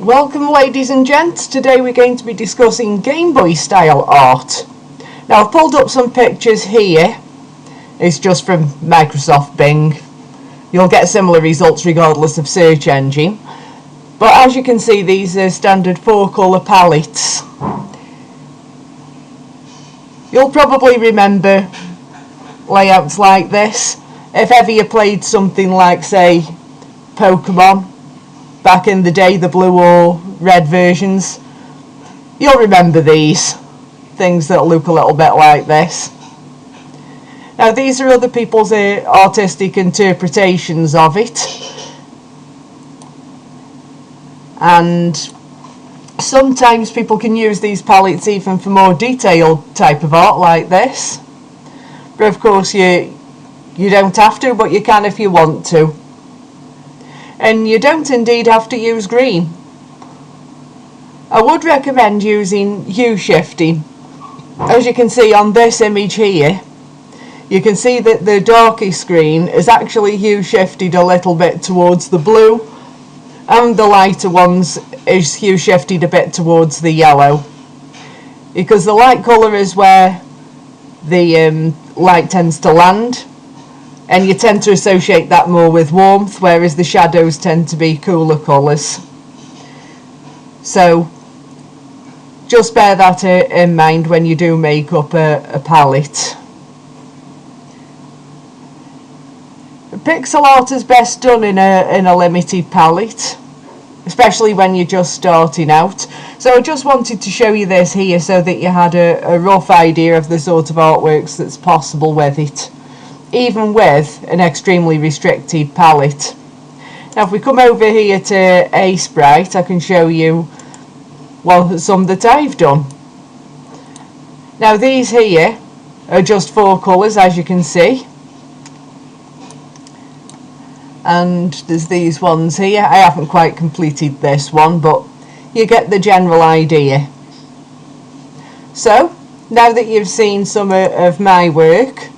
Welcome ladies and gents, today we're going to be discussing Game Boy style art. Now I've pulled up some pictures here, it's just from Microsoft Bing. You'll get similar results regardless of search engine. But as you can see, these are standard 4-colour palettes. You'll probably remember layouts like this if ever you played something like, say, Pokemon back in the day, the blue or red versions. You'll remember these things that look a little bit like this. Now these are other people's artistic interpretations of it, and sometimes people can use these palettes even for more detailed type of art like this, but of course you don't have to, but you can if you want to. And you don't indeed have to use green. I would recommend using hue shifting. As you can see on this image here, you can see that the darkest green is actually hue shifted a little bit towards the blue, and the lighter ones is hue shifted a bit towards the yellow, because the light colour is where the light tends to land, and you tend to associate that more with warmth, whereas the shadows tend to be cooler colours. So just bear that in mind when you do make up a palette. Pixel art is best done in a limited palette, especially when you're just starting out. So I just wanted to show you this here so that you had a rough idea of the sort of artworks that's possible with it, even with an extremely restricted palette. Now if we come over here to A Sprite, I can show you, well, some that I've done. Now these here are just 4 colours, as you can see, and there's these ones here. I haven't quite completed this one, but you get the general idea. So now that you've seen some of my work,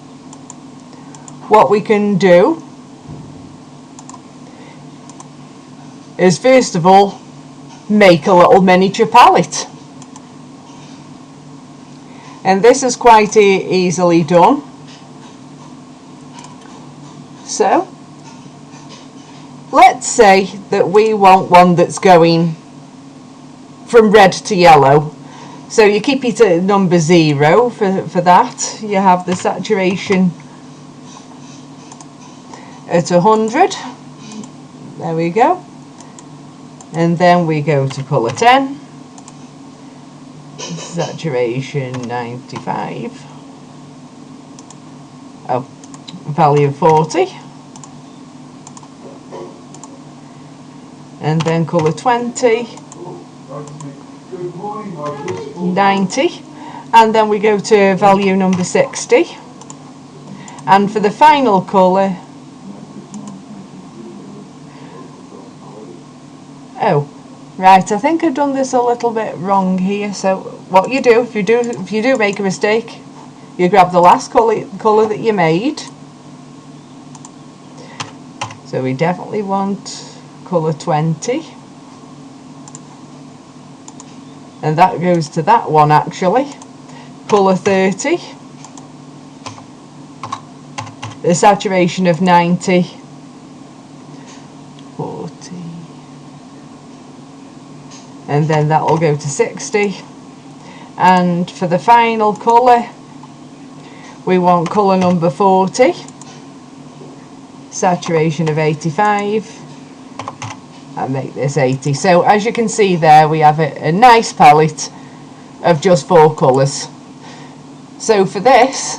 what we can do is first of all make a little miniature palette, and this is quite easily done. So let's say that we want one that's going from red to yellow, so you keep it at number 0 for that. You have the saturation at 100, there we go, and then we go to colour 10, saturation 95, value 40, and then colour 20, 90, and then we go to value number 60, and for the final colour, right, I think I've done this a little bit wrong here. So what you do, if you do make a mistake, you grab the last colour that you made. So we definitely want colour 20, and that goes to that one actually. Colour 30, the saturation of 90, 40, and then that will go to 60, and for the final colour we want colour number 40, saturation of 85, and make this 80. So as you can see there, we have a nice palette of just 4 colours. So for this,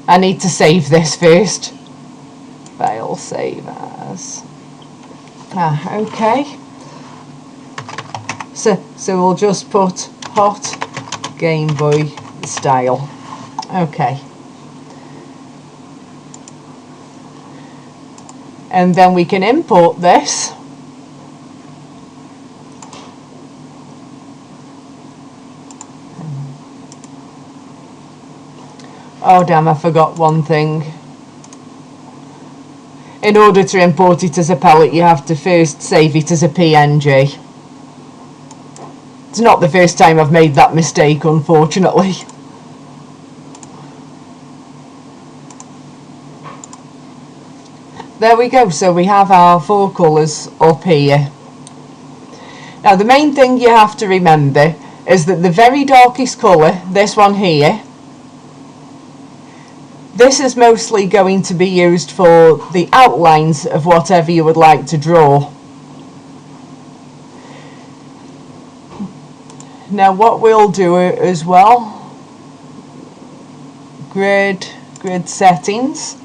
I need to save this first. File, save as. Okay. So we'll just put hot Game Boy style. Okay. And then we can import this. Oh damn, I forgot one thing. in order to import it as a palette, you have to first save it as a PNG. It's not the first time I've made that mistake, unfortunately. There we go, so we have our 4 colours up here. Now the main thing you have to remember is that the very darkest colour, this one here, this is mostly going to be used for the outlines of whatever you would like to draw. Now what we'll do as well, grid settings.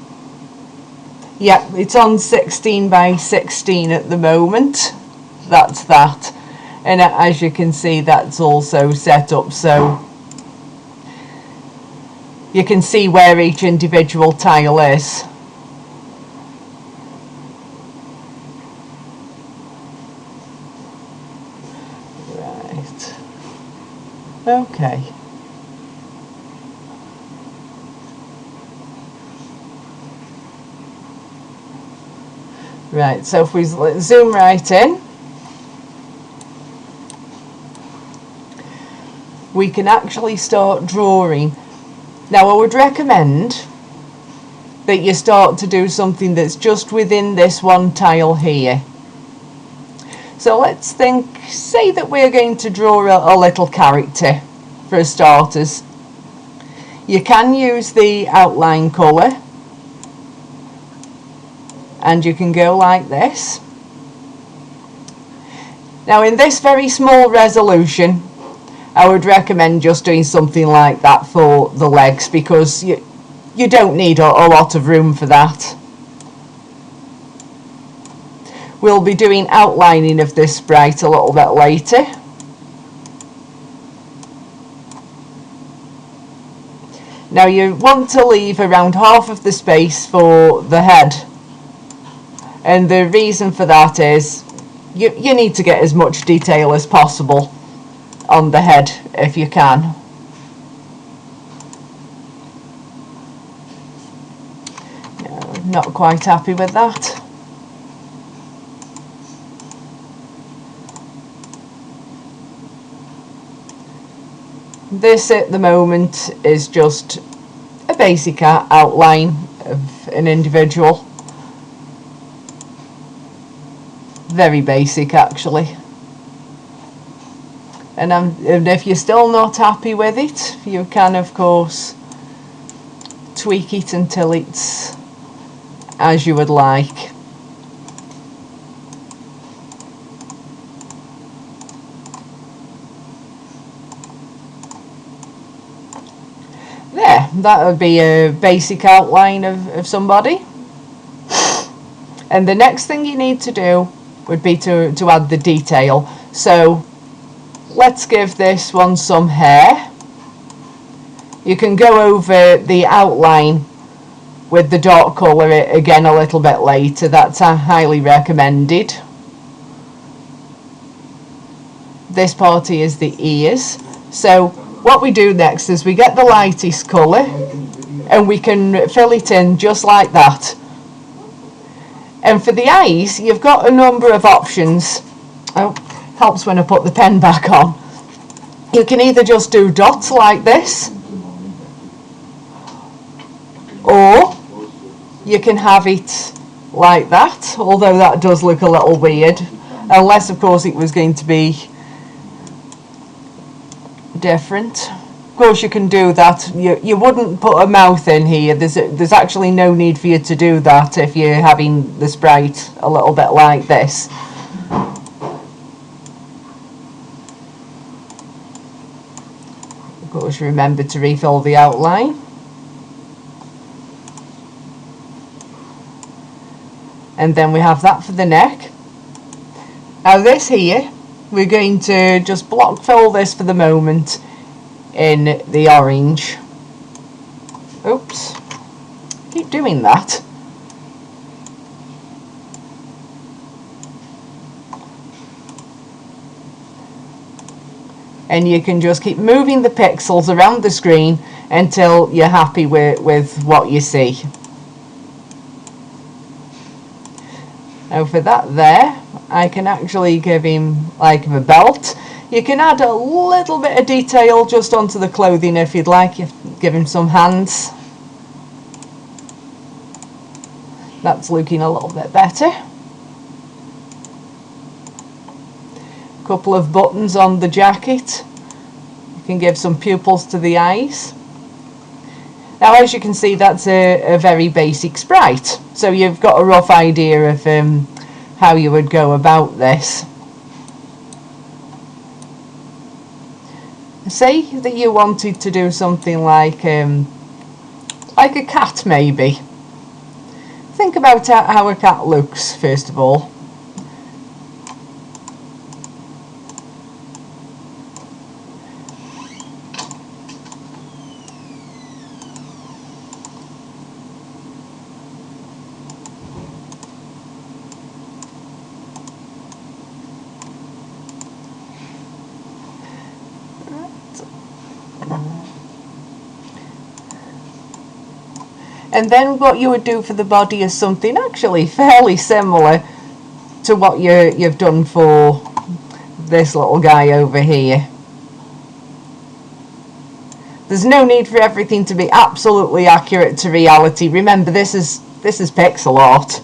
Yep, it's on 16 by 16 at the moment. That's that. And as you can see, that's also set up so you can see where each individual tile is. Right. Okay. Right, so if we zoom right in, we can actually start drawing. Now I would recommend that you start to do something that's just within this one tile here. So let's say that we're going to draw a little character for starters. You can use the outline colour, and you can go like this. Now in this very small resolution, I would recommend just doing something like that for the legs, because you don't need a lot of room for that. We'll be doing outlining of this sprite a little bit later. Now you want to leave around half of the space for the head. And the reason for that is you need to get as much detail as possible on the head if you can. No, not quite happy with that. This at the moment is just a basic outline of an individual. Very basic actually. And if you're still not happy with it, you can of course tweak it until it's as you would like. There, that would be a basic outline of somebody. And the next thing you need to do would be to add the detail. So let's give this one some hair. You can go over the outline with the dark colour again a little bit later. That's highly recommended. This part here is the ears. So what we do next is we get the lightest colour and we can fill it in just like that. And for the eyes, you've got a number of options. Oh, helps when I put the pen back on. You can either just do dots like this, or you can have it like that, although that does look a little weird, unless of course it was going to be different. Of course you can do that. You wouldn't put a mouth in here. There's actually no need for you to do that if you're having the sprite a little bit like this. Of course remember to refill the outline. And then we have that for the neck. Now this here, we're going to just block fill this for the moment in the orange. Oops, keep doing that. And you can just keep moving the pixels around the screen until you're happy with what you see. Now for that there, I can actually give him like a belt. You can add a little bit of detail just onto the clothing if you'd like. You give him some hands. That's looking a little bit better. Couple of buttons on the jacket. You can give some pupils to the eyes. Now as you can see, that's a very basic sprite, so you've got a rough idea of how you would go about this. Say that you wanted to do something like a cat maybe. Think about how a cat looks first of all. And then what you would do for the body is something actually fairly similar to what you've done for this little guy over here. There's no need for everything to be absolutely accurate to reality. Remember, this is pixel art.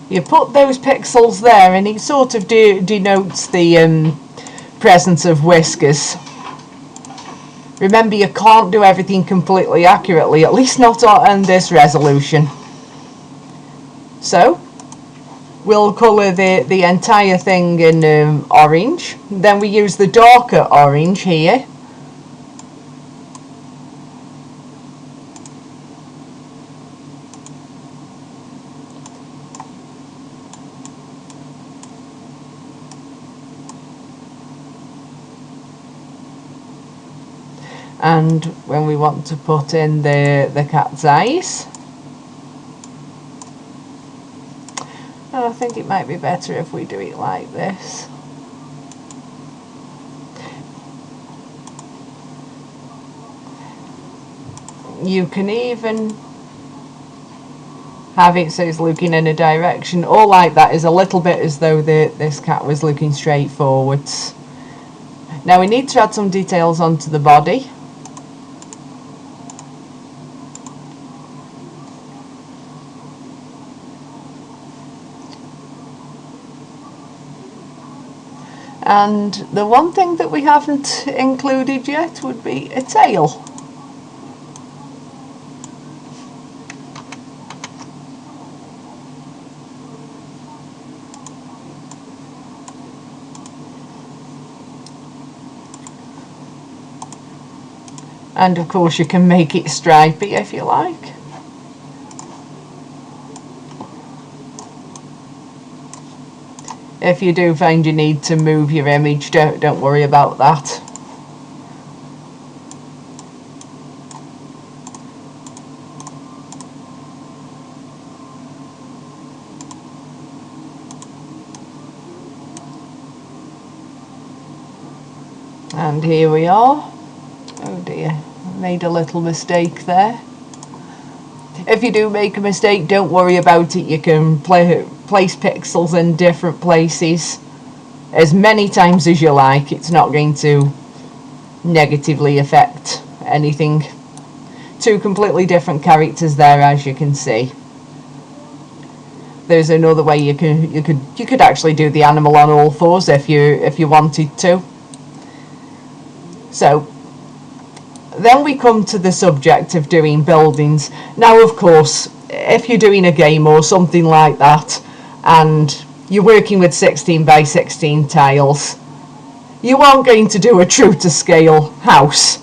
You put those pixels there and it sort of denotes the presence of whiskers. Remember, you can't do everything completely accurately, at least not on this resolution. So we'll colour the entire thing in orange. Then we use the darker orange here. And when we want to put in the cat's eyes, I think it might be better if we do it like this. You can even have it so it's looking in a direction, or like that is a little bit as though this cat was looking straight forwards. Now we need to add some details onto the body. And the one thing that we haven't included yet would be a tail. And of course you can make it stripy if you like. If you do find you need to move your image, don't worry about that. And here we are. Oh dear, I made a little mistake there. If you do make a mistake, don't worry about it. You can place pixels in different places as many times as you like. It's not going to negatively affect anything. Two completely different characters there, as you can see. There's another way you could actually do the animal on all fours if you wanted to. So then we come to the subject of doing buildings. Now of course, if you're doing a game or something like that and you're working with 16 by 16 tiles, you aren't going to do a true to scale house,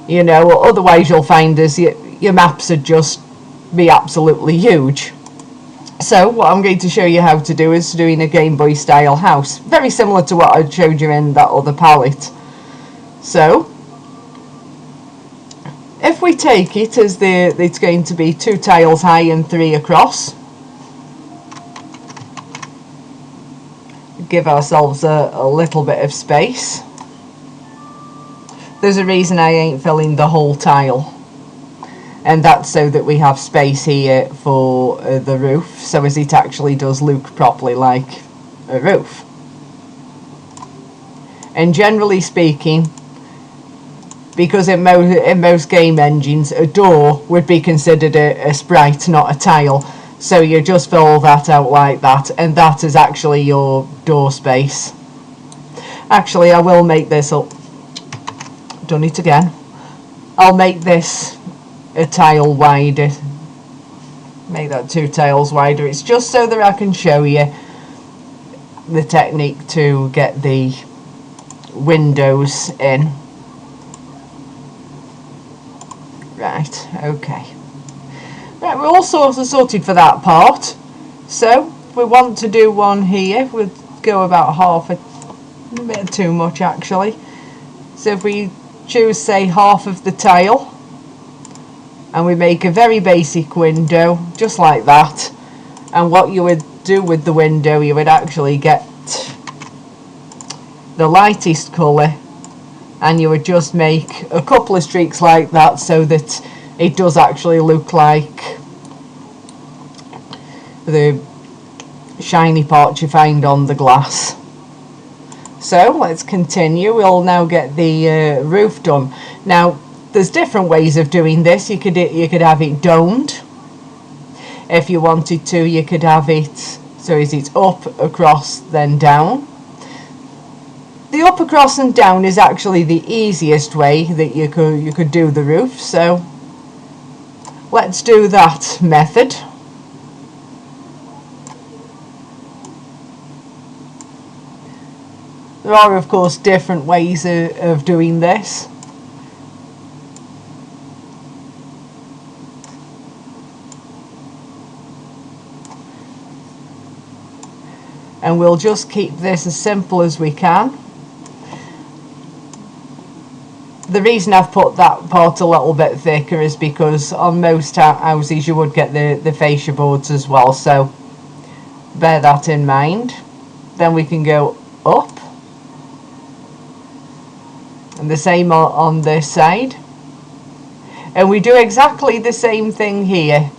you know, otherwise you'll find your maps would just be absolutely huge. So what I'm going to show you how to do is doing a Game Boy style house, very similar to what I showed you in that other palette. So if we take it as it's going to be 2 tiles high and 3 across, give ourselves a little bit of space. There's a reason I ain't filling the whole tile, and that's so that we have space here for the roof, so as it actually does look properly like a roof. And generally speaking, because in most game engines a door would be considered a sprite, not a tile, so you just fill that out like that, and that is actually your door space. Actually, I will make this up. Done it again. I'll make this a tile wider. Make that 2 tiles wider. It's just so that I can show you the technique to get the windows in. Right, okay. Right, we're all sorted for that part. So, if we want to do one here, we'll go about half, a bit too much actually. So if we choose, say, half of the tile, and we make a very basic window, just like that, and what you would do with the window, you would actually get the lightest colour, and you would just make a couple of streaks like that, so that it does actually look like the shiny part you find on the glass. So let's continue. We'll now get the roof done. Now there's different ways of doing this. You could have it domed. If you wanted to, you could have it so as it's up, across, then down. The up, across and down is actually the easiest way that you could do the roof, so let's do that method. There are, of course, different ways of doing this. And we'll just keep this as simple as we can. The reason I've put that part a little bit thicker is because on most houses you would get the fascia boards as well, so bear that in mind. Then we can go up. And the same on this side, and we do exactly the same thing here.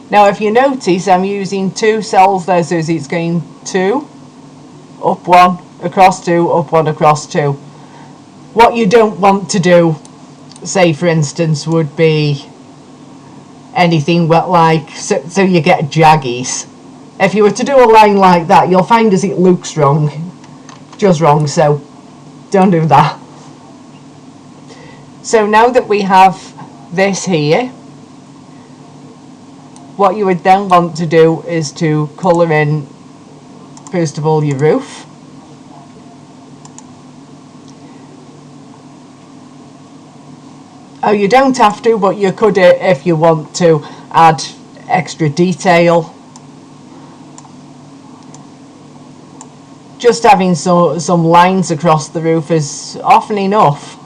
Now if you notice, I'm using 2 cells there, so it's going 2, up 1, across 2, up 1, across 2. What you don't want to do, say for instance, would be anything like so you get jaggies. If you were to do a line like that, you'll find as it looks wrong, just wrong, so don't do that. So now that we have this here, what you would then want to do is to colour in, first of all, your roof. Oh, you don't have to, but you could, if you want to, add extra detail. Just having some lines across the roof is often enough.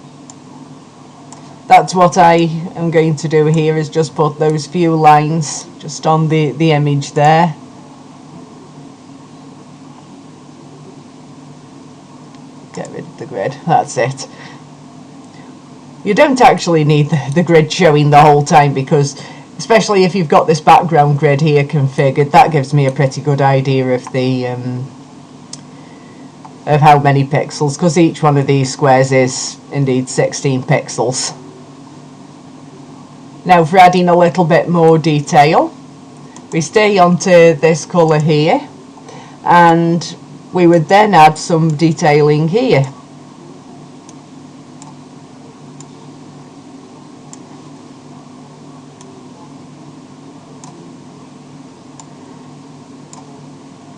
That's what I am going to do here, is just put those few lines just on the image there. Get rid of the grid, that's it. You don't actually need the grid showing the whole time, because especially if you've got this background grid here configured, that gives me a pretty good idea of the of how many pixels, because each one of these squares is indeed 16 pixels. Now for adding a little bit more detail, we stay onto this colour here, and we would then add some detailing here.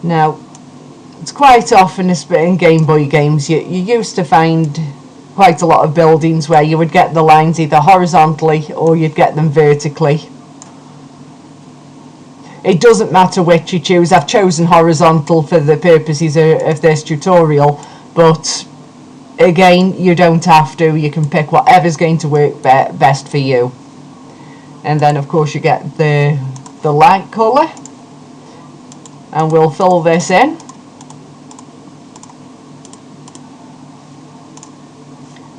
Now, it's quite often in Game Boy games, you used to find quite a lot of buildings where you would get the lines either horizontally or you'd get them vertically. It doesn't matter which you choose. I've chosen horizontal for the purposes of this tutorial, but again, you don't have to. You can pick whatever's going to work best for you. And then of course you get the light colour, and we'll fill this in.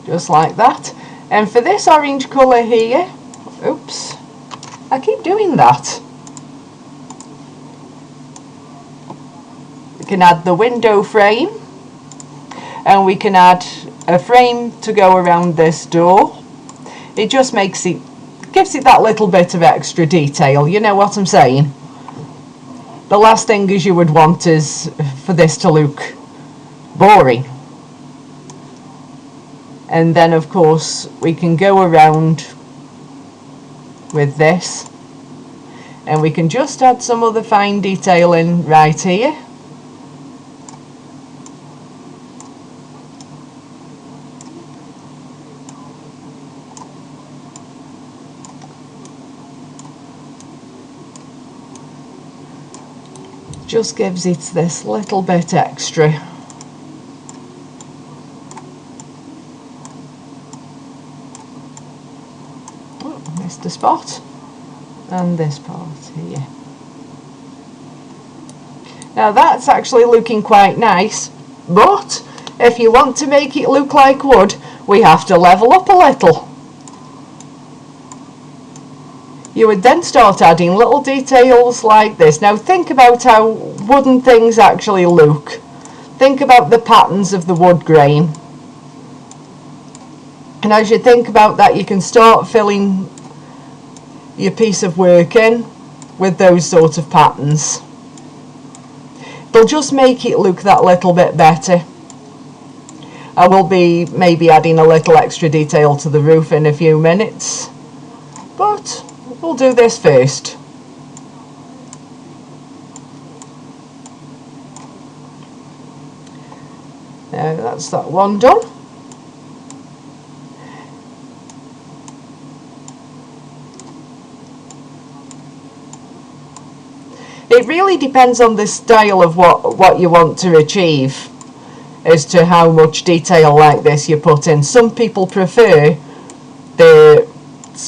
Just like that. And for this orange colour here, oops, I keep doing that. We can add the window frame, and we can add a frame to go around this door. It just makes it, gives it that little bit of extra detail, you know what I'm saying? The last thing as you would want is for this to look boring. And then of course we can go around with this, and we can just add some other fine detailing right here. Just gives it this little bit extra. Oh, missed a spot. And this part here. Now that's actually looking quite nice, but if you want to make it look like wood, we have to level up a little. You would then start adding little details like this. Now think about how wooden things actually look. Think about the patterns of the wood grain. And as you think about that, you can start filling your piece of work in with those sort of patterns. They'll just make it look that little bit better. I will be maybe adding a little extra detail to the roof in a few minutes, but we'll do this first. Now that's that one done. It really depends on the style of what you want to achieve as to how much detail like this you put in. Some people prefer the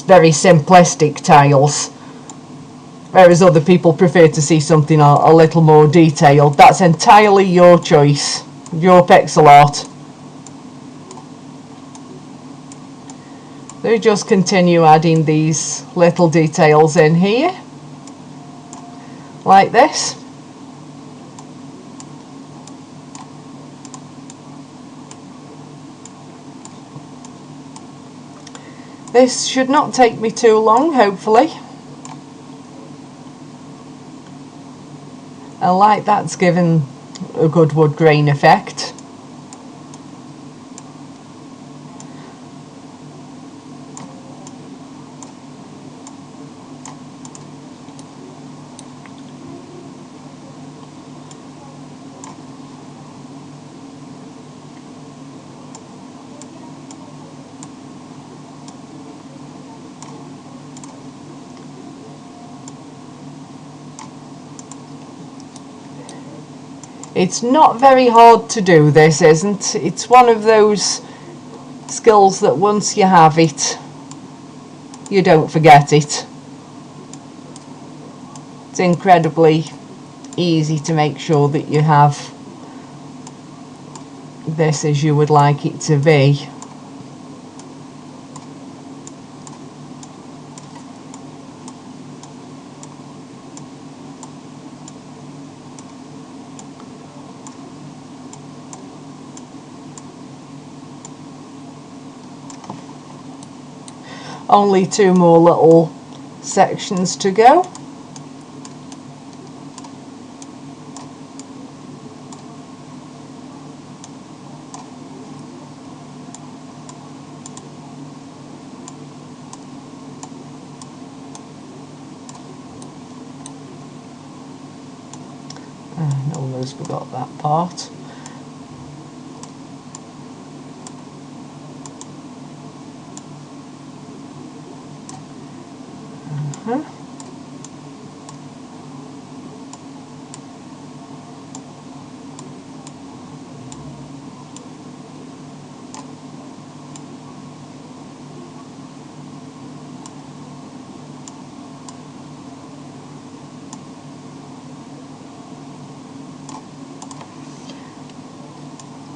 very simplistic tiles, whereas other people prefer to see something a little more detailed. That's entirely your choice, your pixel art. So just continue adding these little details in here, like this. This should not take me too long, hopefully. I like that's given a good wood grain effect. It's not very hard to do, this isn't. It's one of those skills that once you have it, you don't forget it. It's incredibly easy to make sure that you have this as you would like it to be. Only two more little sections to go. I almost forgot that part.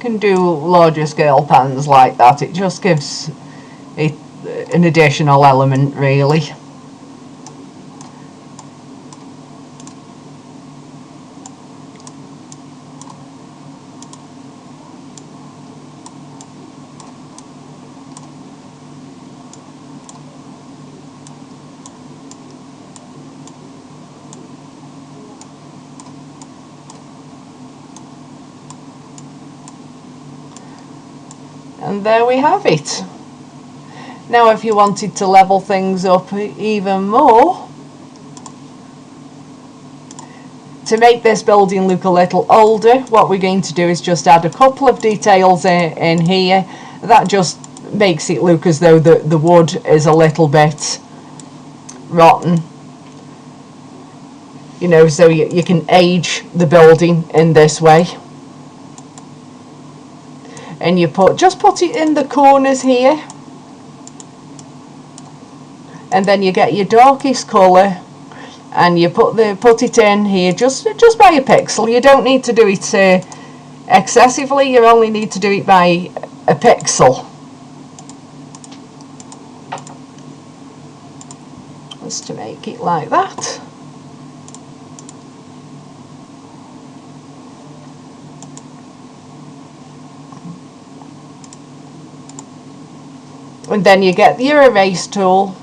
can do larger scale pans like that. It just gives it an additional element, really. And there we have it. Now if you wanted to level things up even more, to make this building look a little older, what we're going to do is just add a couple of details in here. That just makes it look as though the wood is a little bit rotten. You know, so you can age the building in this way. And you just put it in the corners here, and then you get your darkest colour and you put it in here just by a pixel. You don't need to do it excessively, you only need to do it by a pixel. Just to make it like that. And then you get your erase tool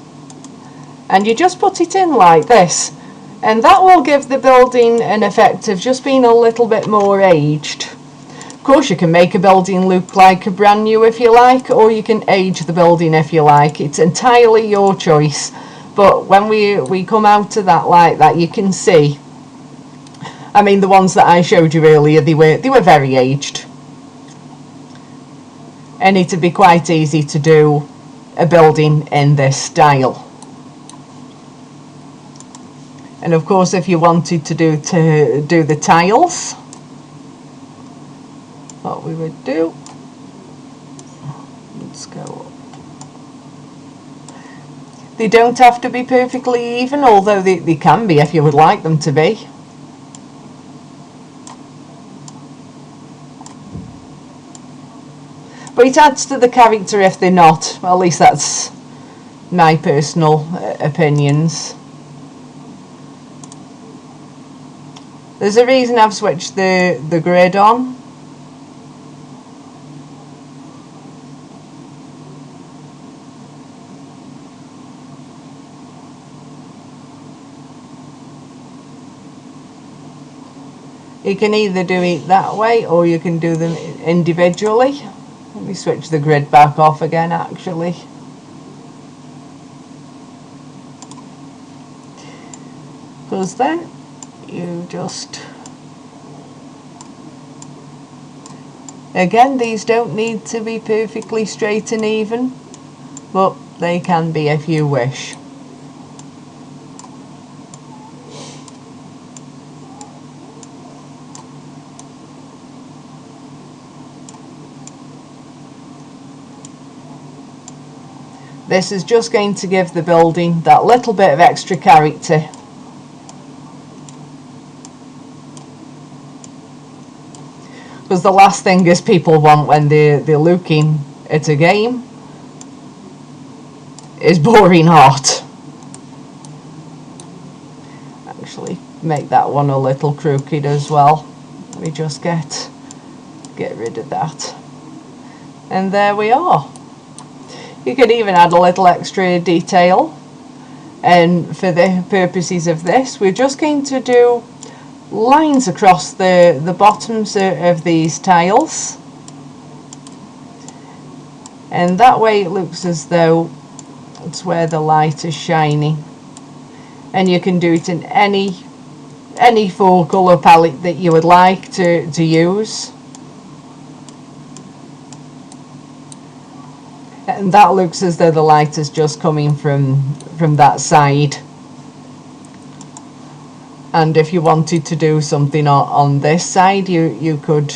and you just put it in like this, and that will give the building an effect of just being a little bit more aged. Of course, you can make a building look like a brand new if you like, or you can age the building if you like. It's entirely your choice, but when we come out to that like that, you can see, I mean, the ones that I showed you earlier, they were very aged, and it'd be quite easy to do a building in this style. And of course, if you wanted to do the tiles, what we would do, let's go up. They don't have to be perfectly even, although they can be if you would like them to be. But it adds to the character if they're not. Well, at least that's my personal opinions. There's a reason I've switched the grid on. You can either do it that way or you can do them individually. Let me switch the grid back off again, actually. Because then you just... Again, these don't need to be perfectly straight and even, but they can be if you wish. This is just going to give the building that little bit of extra character. Because the last thing is people want when they're looking at a game is boring art. Actually, make that one a little crooked as well. Let me just get rid of that. And there we are. You could even add a little extra detail, and for the purposes of this, we're just going to do lines across the bottoms of these tiles, and that way it looks as though it's where the light is shining. And you can do it in any full colour palette that you would like to use. And that looks as though the light is just coming from that side. And if you wanted to do something on this side, you could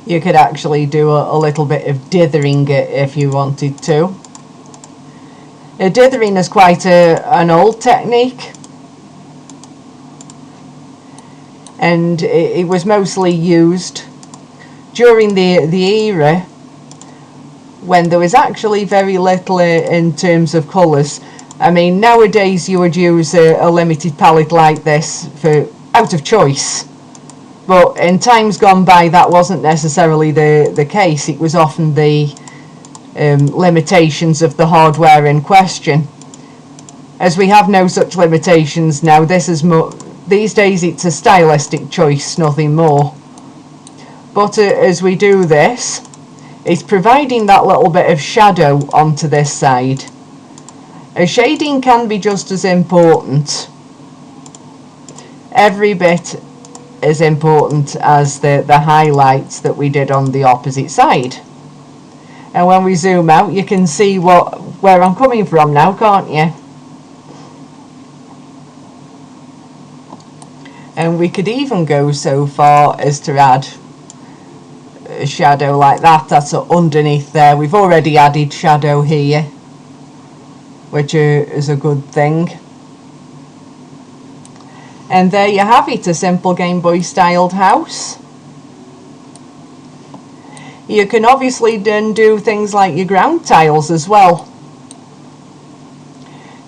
actually do a little bit of dithering if you wanted to. Dithering is quite an old technique, and it was mostly used during the era when there was actually very little in terms of colours. I mean, nowadays you would use a limited palette like this for out of choice, but in times gone by that wasn't necessarily the case. It was often the limitations of the hardware in question. As we have no such limitations now, these days it's a stylistic choice, nothing more. But as we do this, it's providing that little bit of shadow onto this side. Shading can be just as important, every bit as important as the highlights that we did on the opposite side. And when we zoom out, you can see where I'm coming from now, can't you? And we could even go so far as to add a shadow like that. That's underneath there. We've already added shadow here, which is a good thing. And there you have it, a simple Game Boy styled house. You can obviously then do things like your ground tiles as well.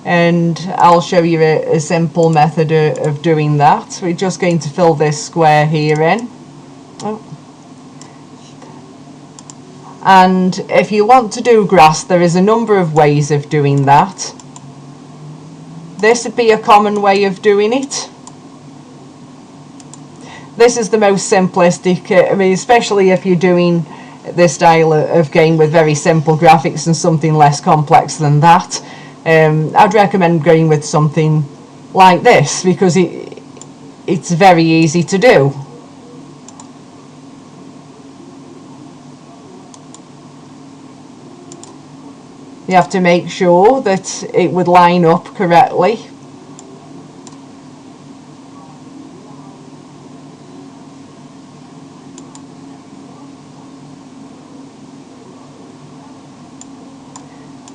And I'll show you a simple method of doing that. We're just going to fill this square here in. Oh. And if you want to do grass, there is a number of ways of doing that. This would be a common way of doing it. This is the most simplistic, I mean, especially if you're doing this style of game with very simple graphics and something less complex than that. I'd recommend going with something like this because it's very easy to do. You have to make sure that it would line up correctly.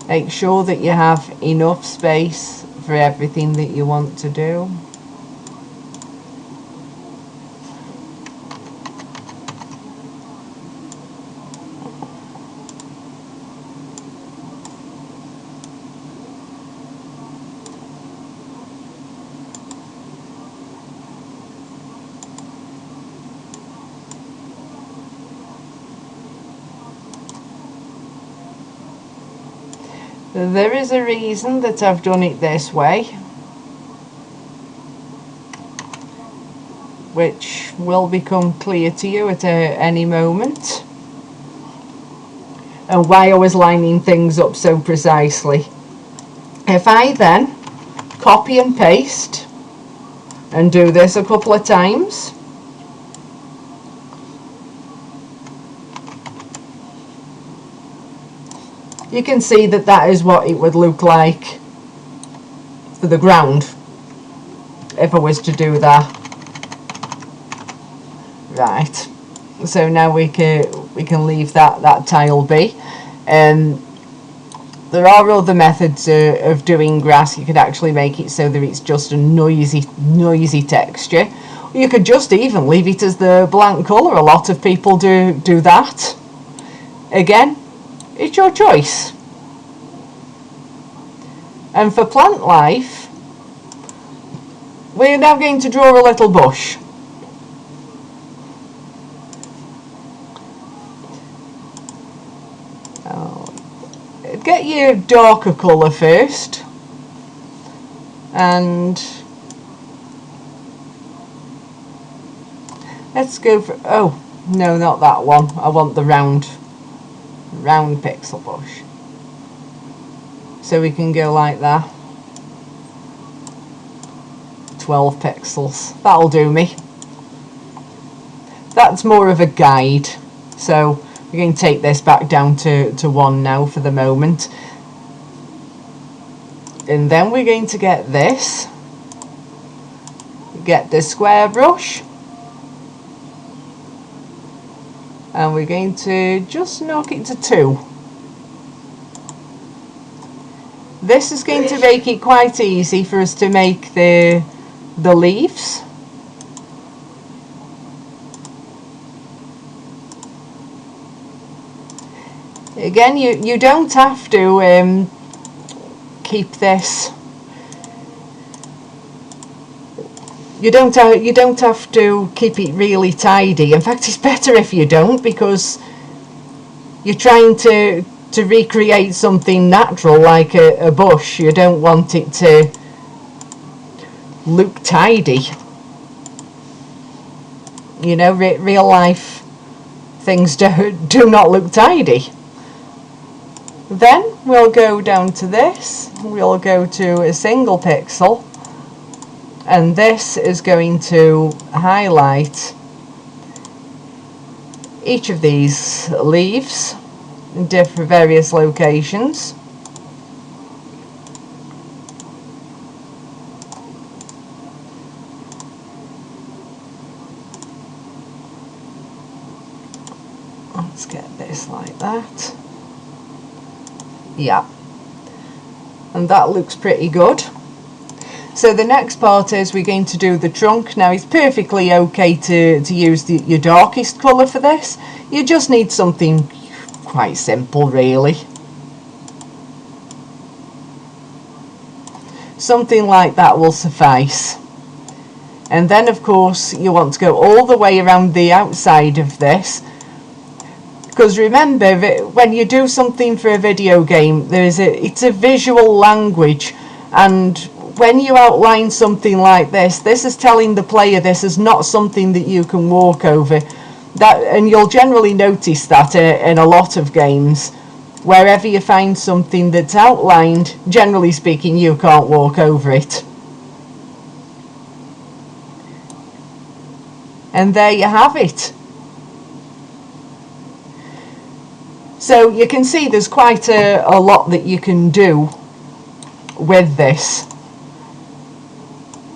Make sure that you have enough space for everything that you want to do. There is a reason that I've done it this way, which will become clear to you at any moment, and why I was lining things up so precisely. If I then copy and paste and do this a couple of times, you can see that that is what it would look like for the ground if I was to do that. Right, so now we can leave that tile be. There are other methods of doing grass. You could actually make it so that it's just a noisy texture. You could just even leave it as the blank colour. A lot of people do that. Again, it's your choice. And for plant life, we're now going to draw a little bush. Get your darker colour first, and let's go for, oh no, not that one, I want the round pixel bush. So we can go like that. 12 pixels, that'll do me. That's more of a guide, so we're going to take this back down to 1 now for the moment. And then we're going to get this, get the square brush, and we're going to just knock it to 2. This is going to make it quite easy for us to make the leaves. Again, you don't have to keep this. You don't have to keep it really tidy. In fact, it's better if you don't, because you're trying to recreate something natural like a bush. You don't want it to look tidy. You know, real life things do not look tidy. Then we'll go down to this. We'll go to a single pixel, and this is going to highlight each of these leaves in different various locations. Let's get this like that. Yeah, and that looks pretty good. So the next part is we're going to do the trunk. Now it's perfectly okay to use your darkest colour for this. You just need something quite simple, really. Something like that will suffice. And then of course you want to go all the way around the outside of this. Because remember, when you do something for a video game, it's a visual language, and when you outline something like this is telling the player this is not something that you can walk over. And you'll generally notice that in a lot of games. Wherever you find something that's outlined, generally speaking, you can't walk over it. And there you have it. So you can see there's quite a lot that you can do with this.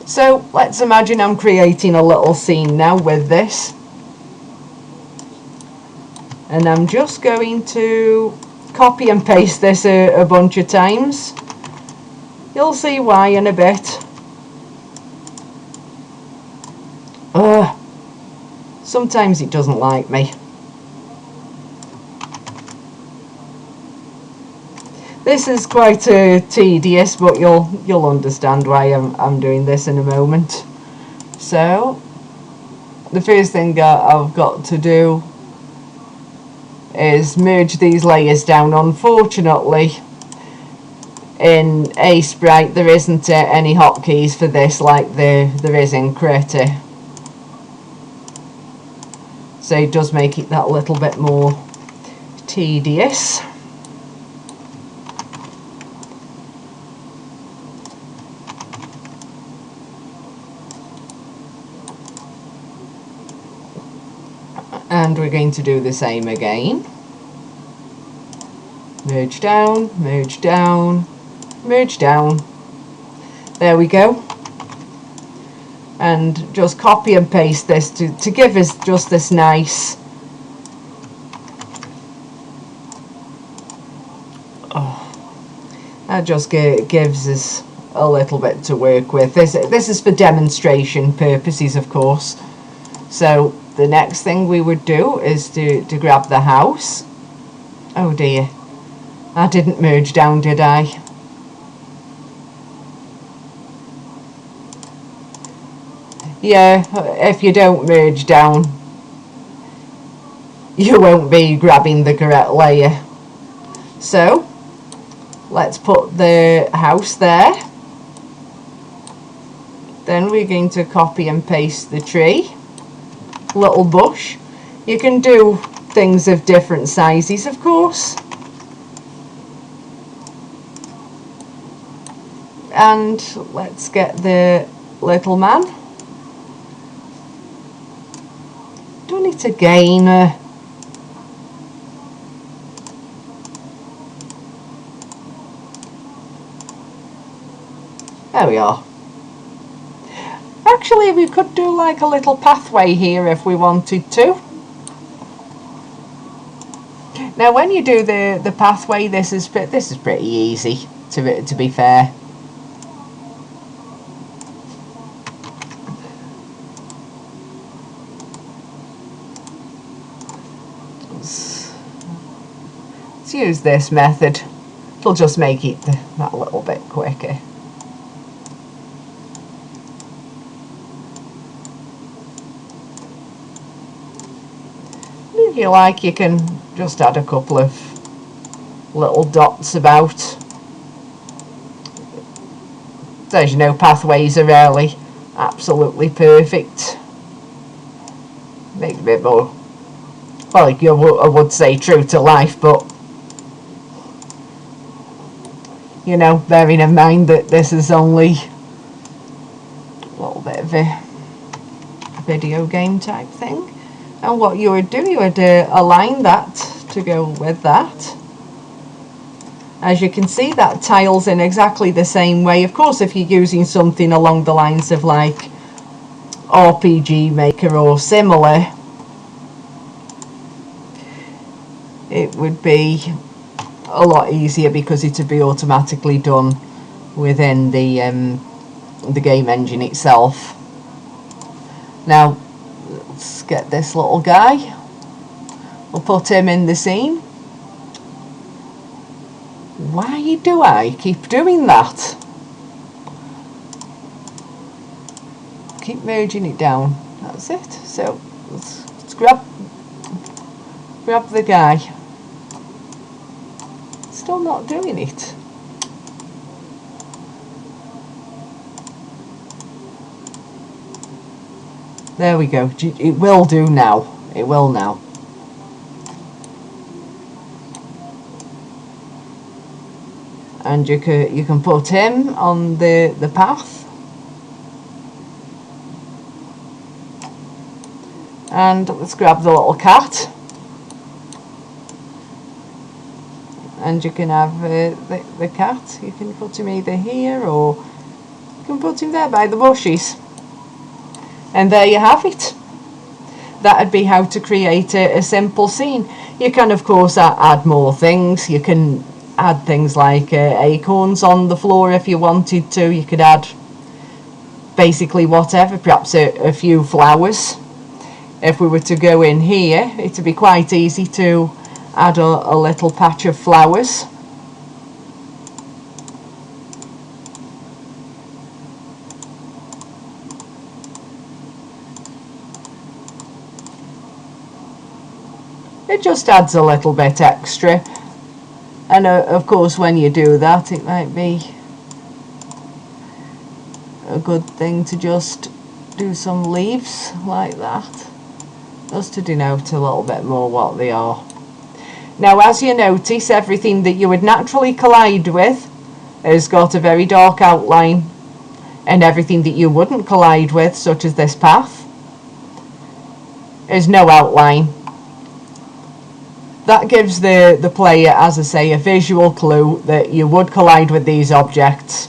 So let's imagine I'm creating a little scene now with this. And I'm just going to copy and paste this a bunch of times. You'll see why in a bit. Sometimes it doesn't like me. This is quite tedious, but you'll understand why I'm doing this in a moment. So the first thing I've got to do is merge these layers down. Unfortunately, in Sprite there isn't any hotkeys for this like there is in Critter. So it does make it that little bit more tedious. And we're going to do the same again. Merge down, merge down, merge down. There we go. And just copy and paste this to give us just this nice that just gives us a little bit to work with. This is for demonstration purposes, of course. So the next thing we would do is to grab the house. Oh dear, I didn't merge down, did I? Yeah, if you don't merge down, you won't be grabbing the correct layer. So let's put the house there. Then we're going to copy and paste the tree, little bush. You can do things of different sizes, of course. And let's get the little man. Done it again. There we are. Actually, we could do like a little pathway here if we wanted to. Now, when you do the pathway, this is pretty easy. To be fair. Let's let's use this method. It'll just make it that little bit quicker. If you like, you can just add a couple of little dots about. As you know, pathways are rarely absolutely perfect. Make a bit more, well, I would say true to life, but you know, bearing in mind that this is only a little bit of a video game type thing. And what you would do, you would align that to go with that. As you can see, that tiles in exactly the same way. Of course, if you're using something along the lines of like RPG Maker or similar, it would be a lot easier because it would be automatically done within the game engine itself. Now, let's get this little guy. We'll put him in the scene. Why do I keep doing that? Keep merging it down. That's it. So let's grab the guy. Still not doing it. There we go. It will do now. It will now. And you can put him on the path. And let's grab the little cat. And you can have the cat. You can put him either here or you can put him there by the bushes. And there you have it. That would be how to create a simple scene. You can of course add more things. You can add things like acorns on the floor if you wanted to. You could add basically whatever, perhaps a few flowers. If we were to go in here, it would be quite easy to add a little patch of flowers. It just adds a little bit extra. And of course when you do that, it might be a good thing to just do some leaves like that, just to denote a little bit more what they are. Now as you notice, everything that you would naturally collide with has got a very dark outline, and everything that you wouldn't collide with, such as this path, is no outline. That gives the player, as I say, a visual clue that you would collide with these objects.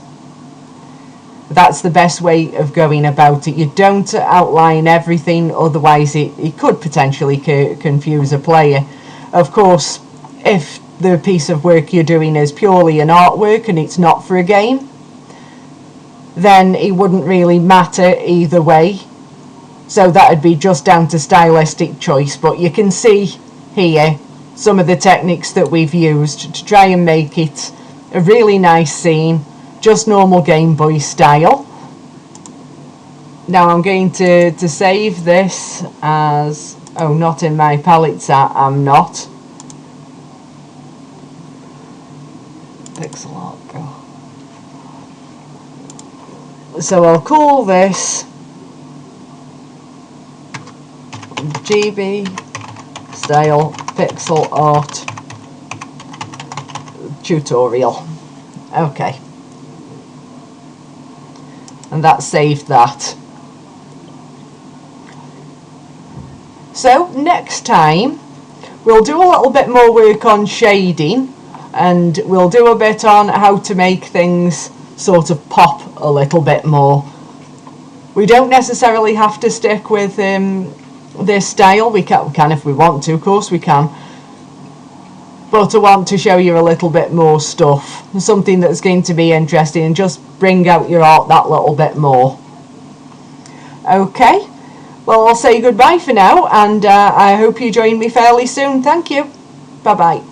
That's the best way of going about it. You don't outline everything, otherwise it could potentially confuse a player. Of course, if the piece of work you're doing is purely an artwork and it's not for a game, then it wouldn't really matter either way. So that would be just down to stylistic choice. But you can see here some of the techniques that we've used to try and make it a really nice scene, just normal Game Boy style. Now I'm going to save this as, oh, not in my palette set, I'm not. Pixel art, go. So I'll call this GB style pixel art tutorial. Okay, and that saved that. So next time we'll do a little bit more work on shading, and we'll do a bit on how to make things sort of pop a little bit more. We don't necessarily have to stick with this style. We can if we want to, of course we can, but I want to show you a little bit more stuff, something that's going to be interesting and just bring out your art that little bit more. Okay, well I'll say goodbye for now, and I hope you join me fairly soon. Thank you. Bye bye.